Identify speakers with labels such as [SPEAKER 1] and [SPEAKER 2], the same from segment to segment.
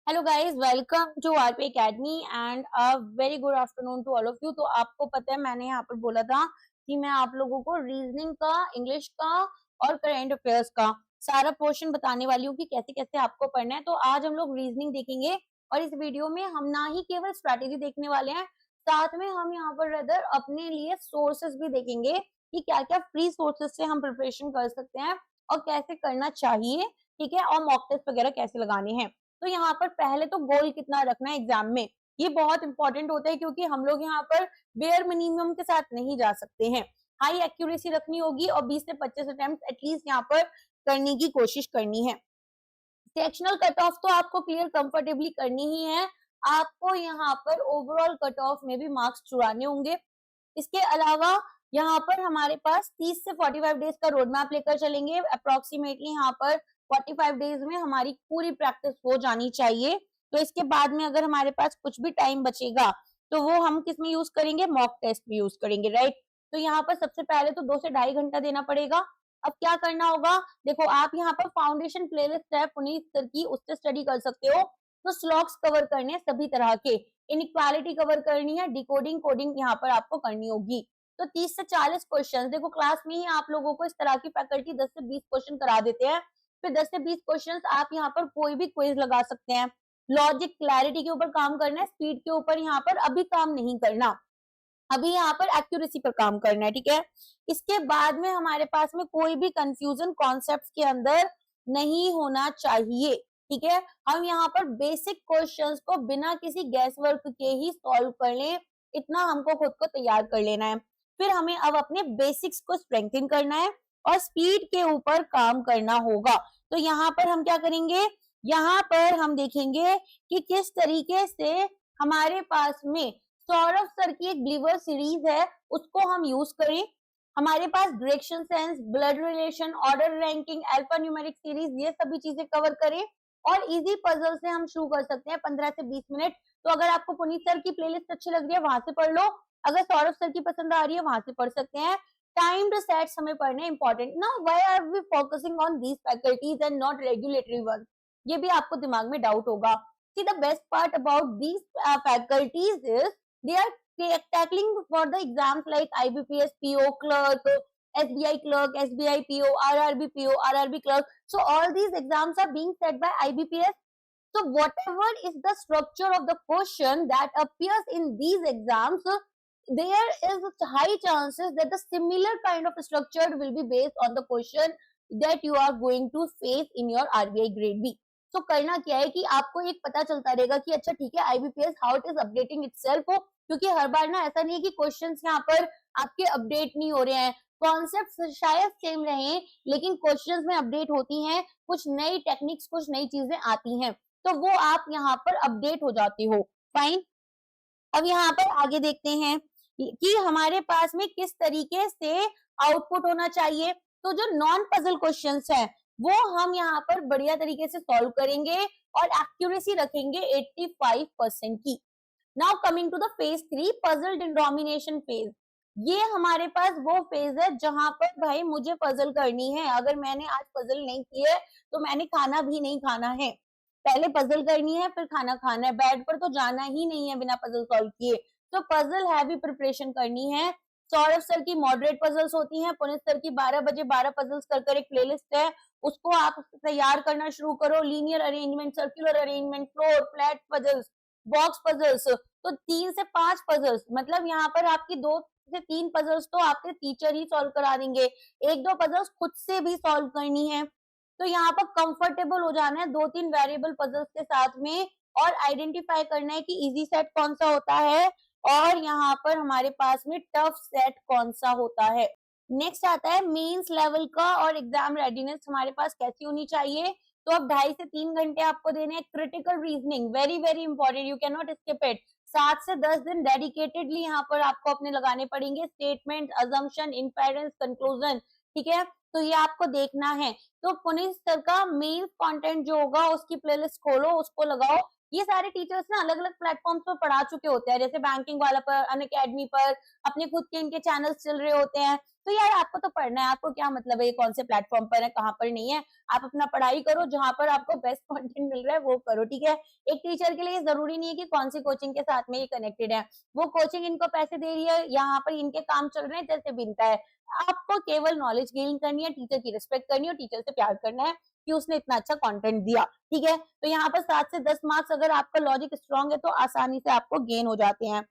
[SPEAKER 1] Hello guys, welcome to RP academy and a very good afternoon to all of you. तो आपको पता है मैंने यहाँ पर बोला था कि मैं आप लोगों को रीजनिंग का, इंग्लिश का और करंट अफेयर्स का सारा पोर्शन बताने वाली हूँ कि कैसे कैसे आपको पढ़ना है। तो आज हम लोग रीजनिंग देखेंगे और इस वीडियो में हम ना ही केवल स्ट्रैटेजी देखने वाले हैं, साथ में हम यहाँ पर रदर अपने लिए सोर्सेस भी देखेंगे कि क्या क्या फ्री सोर्सेस से हम प्रिपरेशन कर सकते हैं और कैसे करना चाहिए, ठीक है, और मॉक टेस्ट वगैरह कैसे लगाने हैं। तो यहाँ पर पहले तो गोल कितना रखना है एग्जाम में, ये बहुत इंपॉर्टेंट होता है क्योंकि हम लोग यहाँ पर बेयर मिनिमम के साथ नहीं जा सकते हैं। हाई एक्यूरेसी रखनी होगी और 20 से 25 अटेम्प्ट एटलीस्ट यहाँ पर करने की कोशिश करनी है। सेक्शनल कट ऑफ तो आपको क्लियर कंफर्टेबली करनी ही है। आपको यहाँ पर ओवरऑल कट ऑफ में भी मार्क्स चुराने होंगे। इसके अलावा यहाँ पर हमारे पास 30 से 45 डेज का रोड मैप लेकर चलेंगे। अप्रोक्सीमेटली यहाँ पर 45 डेज में हमारी पूरी प्रैक्टिस हो जानी चाहिए। तो इसके बाद में अगर हमारे पास कुछ भी टाइम बचेगा तो वो हम किस में यूज करेंगे, मॉक टेस्ट में यूज करेंगे, राइट। तो यहाँ पर सबसे पहले तो 2 से ढाई घंटा देना पड़ेगा। अब क्या करना होगा, देखो आप यहाँ पर फाउंडेशन प्लेलिस्ट है पुनीत सर की, उससे स्टडी कर सकते हो। तो स्लॉक्स कवर करने हैं सभी तरह के, इनइक्वालिटी कवर करनी है, डिकोडिंग कोडिंग यहाँ पर आपको करनी होगी। तो 30 से 40 क्वेश्चन, देखो क्लास में ही आप लोगों को इस तरह की फैकल्टी 10 से 20 क्वेश्चन करा देते हैं। फिर 10 से 20 क्वेश्चन आप यहाँ पर कोई भी क्विज लगा सकते हैं। लॉजिक क्लैरिटी के ऊपर काम करना है, स्पीड के ऊपर यहाँ पर अभी काम नहीं करना, अभी यहाँ पर एक्यूरेसी पर काम करना है, ठीक है। इसके बाद में हमारे पास में कोई भी कंफ्यूजन कॉन्सेप्ट के अंदर नहीं होना चाहिए, ठीक है। हम यहाँ पर बेसिक क्वेश्चंस को बिना किसी गैस वर्क के ही सॉल्व कर लें, इतना हमको खुद को तैयार कर लेना है। फिर हमें अब अपने बेसिक्स को स्ट्रेंथन करना है और स्पीड के ऊपर काम करना होगा। तो यहाँ पर हम क्या करेंगे, यहाँ पर हम देखेंगे कि किस तरीके से हमारे पास में सौरभ सर की एक बिलीवर सीरीज है, उसको हम यूज करें। हमारे पास direction sense, blood relation, order ranking, alphanumeric series, ये सभी चीजें कवर करें। और इजी पजल से हम शुरू कर सकते हैं 15 से 20 मिनट। तो अगर आपको पुनीत सर की प्लेलिस्ट अच्छी लग रही है वहां से पढ़ लो, अगर सौरभ सर की पसंद आ रही है वहां से पढ़ सकते हैं। टाइम्ड सेट्स हमें पढ़ने इंपॉर्टेंट ना, why are we focusing on these faculties and not regulatory one, ये भी आपको दिमाग में डाउट होगा। See the best part about these faculties is they are tackling for the exams like IBPS PO clerk, SBI clerk, SBI PO, RRB PO, RRB clerk. So all these exams are being set by IBPS. So whatever is the structure of the question that appears in these exams, there is high chances that the similar kind of structure will be based on the question that you are going to face in your RBI grade B. तो करना क्या है कि आपको एक पता चलता रहेगा कि अच्छा ठीक है IBPS how it is updating itself हो, क्योंकि हर बार ना ऐसा नहीं है कि क्वेश्चंस यहाँ पर आपके अपडेट नहीं हो रहे हैं, कॉन्सेप्ट शायद सेम रहे लेकिन क्वेश्चंस में अपडेट होती हैं, कुछ नई टेक्निक्स, कुछ नई चीजें आती हैं, तो वो आप यहाँ पर अपडेट हो जाते हो। फाइन, अब यहाँ पर आगे देखते हैं कि हमारे पास में किस तरीके से आउटपुट होना चाहिए। तो जो नॉन पजल क्वेश्चंस हैं वो हम यहाँ पर बढ़िया तरीके से सॉल्व करेंगे और एक्यूरेसी रखेंगे 85% की। Now coming to the phase 3, puzzle denomination phase. ये हमारे पास वो फेज है जहां पर भाई मुझे पजल करनी है, अगर मैंने आज पजल नहीं की है तो मैंने खाना भी नहीं खाना है। पहले पजल करनी है फिर खाना खाना है, बेड पर तो जाना ही नहीं है बिना पजल सॉल्व किए। तो पजल हैवी प्रिपरेशन करनी है। सौरभ सर की मॉडरेट पजल्स होती हैं, पुनीत सर की 12 बजे 12 पजल्स कर एक प्लेलिस्ट है, उसको आप तैयार करना शुरू करो। Linear arrangement, circular arrangement, floor, flat puzzles, box puzzles, तो 3 से 5 पजल्स, मतलब यहाँ पर आपकी 2 से 3 पजल्स तो आपके टीचर ही सॉल्व करा देंगे, 1-2 पजल्स खुद से भी सॉल्व करनी है। तो यहाँ पर कंफर्टेबल हो जाना है 2-3 वेरिएबल पजल्स के साथ में और आइडेंटिफाई करना है कि इजी सेट कौन सा होता है और यहाँ पर हमारे पास में टफ सेट कौन सा होता है। नेक्स्ट आता है मेंस लेवल का और एग्जाम रेडीनेस हमारे पास कैसी होनी चाहिए। तो अब 2.5 से 3 घंटे आपको देने हैं। Critical reasoning very very important, you can not skip it. 7 से 10 दिन डेडिकेटेडली यहाँ पर आपको अपने लगाने पड़ेंगे। स्टेटमेंट, अजम्पशन, इन्फेरेंस, कंक्लूजन, ठीक है, तो ये आपको देखना है। तो पुनीत सर का मेंस कंटेंट जो होगा उसकी प्लेलिस्ट खोलो, उसको लगाओ। ये सारे टीचर्स ना अलग अलग प्लेटफॉर्म्स पर पढ़ा चुके होते हैं, जैसे बैंकिंग वाला पर, अनअकैडमी पर, अपने खुद के इनके चैनल्स चल रहे होते हैं। तो यार आपको तो पढ़ना है, आपको क्या मतलब है ये कौन से प्लेटफॉर्म पर है, कहाँ पर नहीं है। आप अपना पढ़ाई करो, जहाँ पर आपको बेस्ट कंटेंट मिल रहा है वो करो, ठीक है। एक टीचर के लिए जरूरी नहीं है कि कौन सी कोचिंग के साथ में ये कनेक्टेड है, वो कोचिंग इनको पैसे दे रही है, यहाँ पर इनके काम चल रहे हैं, जैसे बिनता है। आपको केवल नॉलेज गेन करनी है, टीचर की रिस्पेक्ट करनी है, टीचर से प्यार करना है कि उसने इतना अच्छा कंटेंट दिया, ठीक है। तो यहाँ पर 7 से 10 मार्क्स अगर आपका लॉजिक स्ट्रांग है तो आसानी से आपको गेन हो जाते हैं।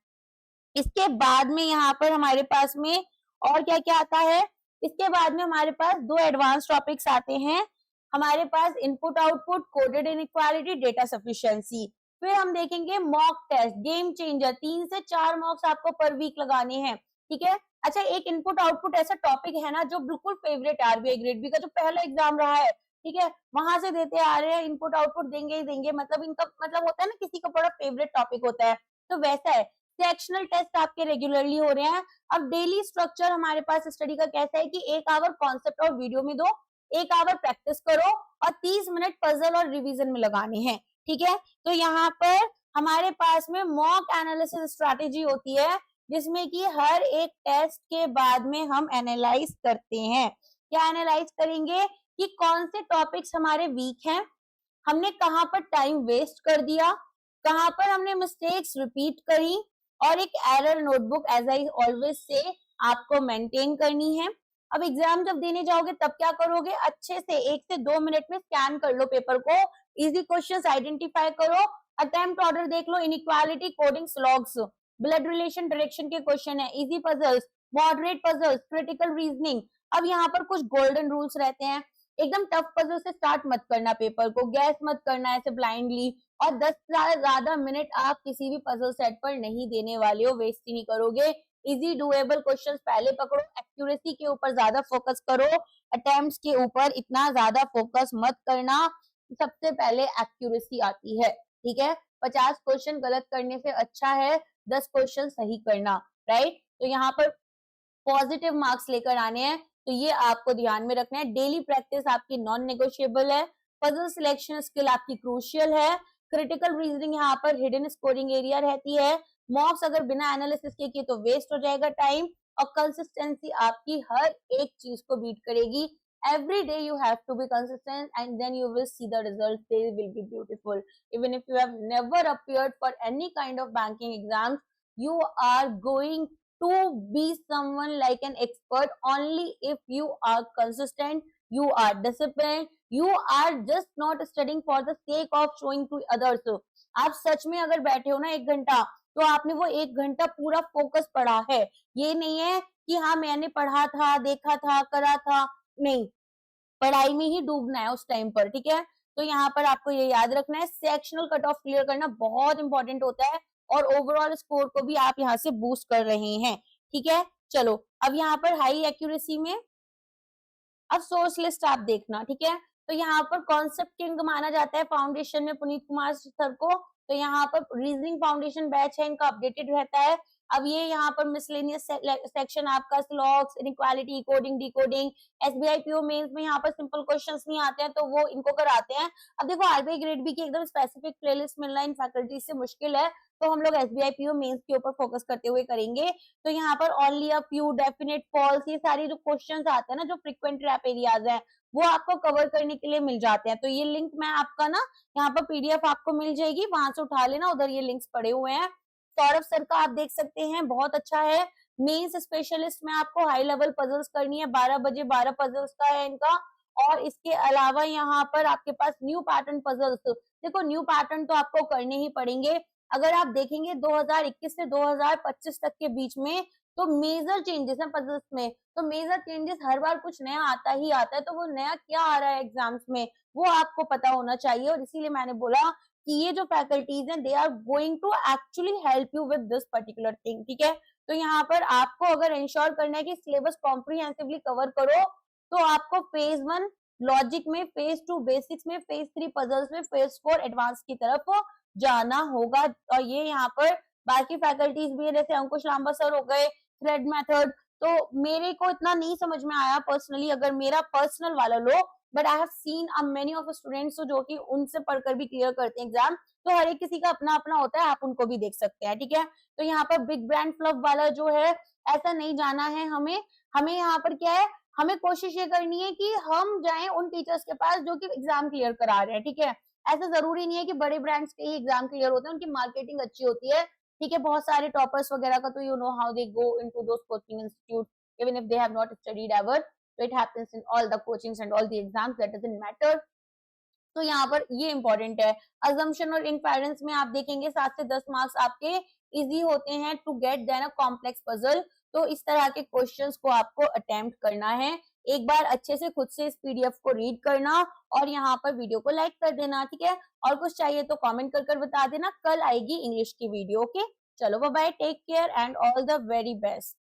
[SPEAKER 1] इसके बाद में यहाँ पर हमारे पास में और क्या क्या आता है, इसके बाद में हमारे पास 2 एडवांस टॉपिक्स आते हैं। हमारे पास input output, coded inequality, data sufficiency. फिर हम देखेंगे मॉक टेस्ट, गेम चेंजर, 3 से 4 मॉक्स आपको पर वीक लगाने हैं, ठीक है। अच्छा, एक इनपुट आउटपुट ऐसा टॉपिक है ना जो बिल्कुल फेवरेट आरबीआई ग्रेड बी का जो पहला एग्जाम रहा है, ठीक है, वहां से देते आ रहे हैं, इनपुट आउटपुट देंगे ही देंगे, मतलब इनका मतलब होता है ना किसी का बड़ा फेवरेट टॉपिक होता है, तो वैसा है। सेक्शनल टेस्ट आपके रेगुलरली हो रहे हैं। अब डेली स्ट्रक्चर हमारे पास स्टडी का कैसा है कि 1 आवर कॉन्सेप्ट और वीडियो में दो, 1 आवर प्रैक्टिस करो और 30 मिनट पजल और रिवीजन में लगाने हैं, ठीक है। तो यहाँ पर हमारे पास में मॉक एनालिसिस स्ट्रैटेजी होती है, जिसमें कि हर एक टेस्ट के बाद में हम एनालाइज करते हैं। क्या एनालाइज करेंगे कि कौन से टॉपिक्स हमारे वीक हैं, हमने कहाँ पर टाइम वेस्ट कर दिया, कहाँ पर हमने मिस्टेक्स रिपीट करी, और एक error notebook as I always say आपको मेंटेन करनी है। अब एग्जाम जब देने जाओगे तब क्या करोगे, अच्छे से 1 से 2 मिनट में स्कैन कर लो पेपर को, इजी क्वेश्चंस आइडेंटिफाई करो, अटेम्प्ट ऑर्डर देख लो, inequality, coding slogs, blood relation direction के क्वेश्चन है, easy puzzles, moderate puzzles, critical reasoning. अब यहाँ पर कुछ गोल्डन रूल्स रहते हैं, एकदम टफ पजल से स्टार्ट मत करना पेपर को, गैस मत करना ऐसे ब्लाइंडली, और 10 से ज्यादा मिनट आप किसी भी पजल सेट पर नहीं देने वाले हो, वेस्ट ही नहीं करोगे। इजी डुएबल क्वेश्चंस पहले पकड़ो, एक्यूरेसी के ऊपर ज्यादा फोकस करो, अटेम्प्ट्स के ऊपर इतना ज्यादा फोकस मत करना, सबसे पहले एक्यूरेसी आती है, ठीक है। 50 क्वेश्चन गलत करने से अच्छा है 10 क्वेश्चन सही करना, राइट। तो यहाँ पर पॉजिटिव मार्क्स लेकर आने हैं, तो ये आपको ध्यान में रखना है। डेली प्रैक्टिस आपकी नॉन नेगोशिएबल है, पजल सिलेक्शन स्किल आपकी क्रूशियल है, क्रिटिकल रीजनिंग यहाँ पर हिडन स्कोरिंग एरिया रहती है, मॉक्स अगर बिना एनालिसिस के किए तो वेस्ट हो जाएगा टाइम, और कंसिस्टेंसी आपकी हर एक चीज को बीट करेगी। Every day you have to be consistent and then you will see the results, they will be beautiful. Even if you have never appeared for any kind of banking exams, you are going to be someone like an expert only if you are consistent, you are disciplined, you are just not studying for the sake of showing to others. आप सच में अगर बैठे हो ना 1 घंटा, तो आपने वो 1 घंटा पूरा फोकस पढ़ा है, ये नहीं है कि हाँ मैंने पढ़ा था, देखा था, करा था, नहीं, पढ़ाई में ही डूबना है उस टाइम पर, ठीक है। तो यहाँ पर आपको ये याद रखना है, सेक्शनल कट ऑफ क्लियर करना बहुत इंपॉर्टेंट होता है, और ओवरऑल स्कोर को भी आप यहाँ से बूस्ट कर रहे हैं, ठीक है। चलो, अब यहाँ पर हाई एक्यूरेसी में अब सोर्स लिस्ट आप देखना, ठीक है। तो यहाँ पर कॉन्सेप्ट किंग माना जाता है फाउंडेशन में पुनीत कुमार सर को, तो यहाँ पर रीजनिंग फाउंडेशन बैच है, इनका अपडेटेड रहता है। अब ये यहाँ पर मिसलेनियस सेक्शन आपका slogs, inequality, coding, decoding, SBI PO mains में यहाँ पर सिंपल क्वेश्चंस नहीं आते हैं तो वो इनको कराते हैं। अब देखो आरबीआई ग्रेड बी की एकदम स्पेसिफिक प्लेलिस्ट मिलना इन फैकल्टी से मुश्किल है, तो हम लोग एसबीआई पीओ मेंस के ऊपर फोकस करते हुए करेंगे। तो यहाँ पर only a few, definite, false, ये सारी जो क्वेश्चंस आते हैं ना जो फ्रीक्वेंट रैप एरियाज है, वो आपको कवर करने के लिए मिल जाते हैं। तो ये लिंक मैं आपका ना यहाँ पर पीडीएफ आपको मिल जाएगी, वहां से उठा लेना, उधर ये लिंक्स पड़े हुए हैं। सौरभ सर का आप देख सकते हैं, बहुत अच्छा है। मेंस स्पेशलिस्ट में आपको हाई लेवल पजल्स करनी है, 12 बजे 12 पजल्स का है इनका। और इसके अलावा यहाँ पर आपके पास न्यू पैटर्न पजल्स, देखो न्यू पैटर्न तो आपको करने ही पड़ेंगे। अगर आप देखेंगे 2021 से 2025 तक के बीच में, तो मेजर चेंजेस हैं पजल्स में, तो मेजर चेंजेस हर बार कुछ नया आता ही आता है, तो वो नया क्या आ रहा है एग्जाम्स में वो आपको पता होना चाहिए। और इसीलिए मैंने बोला कि ये जो फैकल्टीज हैं they are going to actually help you with this particular thing, ठीक है। तो यहाँ पर आपको अगर इंश्योर करना है कि सिलेबस कॉम्प्रिहेंसिवली कवर करो, तो आपको फेज 1 लॉजिक में, फेज 2 बेसिक्स में, फेज 3 पजल्स में, फेज 4 एडवांस की तरफ जाना होगा। और ये यहाँ पर बाकी फैकल्टीज भी है, जैसे अंकुश लांबा सर हो गए, थ्रेड मेथड, तो मेरे को इतना नहीं समझ में आया पर्सनली, अगर मेरा पर्सनल वाला लो, but I have seen a many of students जो कि उनसे पढ़कर भी क्लियर करते हैं एग्जाम। तो हर एक किसी का अपना अपना होता है, आप उनको भी देख सकते हैं, ठीक है। तो यहाँ पर बिग ब्रांड फ्लफ वाला जो है, ऐसा नहीं जाना है हमें, हमें यहाँ पर क्या है, हमें कोशिश ये करनी है कि हम जाएं उन टीचर्स के पास जो कि एग्जाम क्लियर करा रहे हैं, ठीक है। ऐसा जरूरी नहीं है कि बड़े ब्रांड्स के ही एग्जाम क्लियर होते हैं, उनकी मार्केटिंग अच्छी होती है, ठीक है। बहुत सारे टॉपर्स वगैरह का तो you know how they go into those coaching institute even if they have not studied ever, so it happens in all the coachings and all the exams, that doesn't matter। तो यहाँ पर ये important है। Assumption और इनफेरेंस में आप देखेंगे 7 से 10 मार्क्स आपके इजी होते हैं to get than a complex puzzle. तो इस तरह के क्वेश्चंस को आपको अटेम्प्ट करना है। एक बार अच्छे से खुद से इस पीडीएफ को रीड करना और यहाँ पर वीडियो को लाइक कर देना, ठीक है। और कुछ चाहिए तो कमेंट कर बता देना। कल आएगी इंग्लिश की वीडियो, ओके। चलो bye bye, take care and all the very best.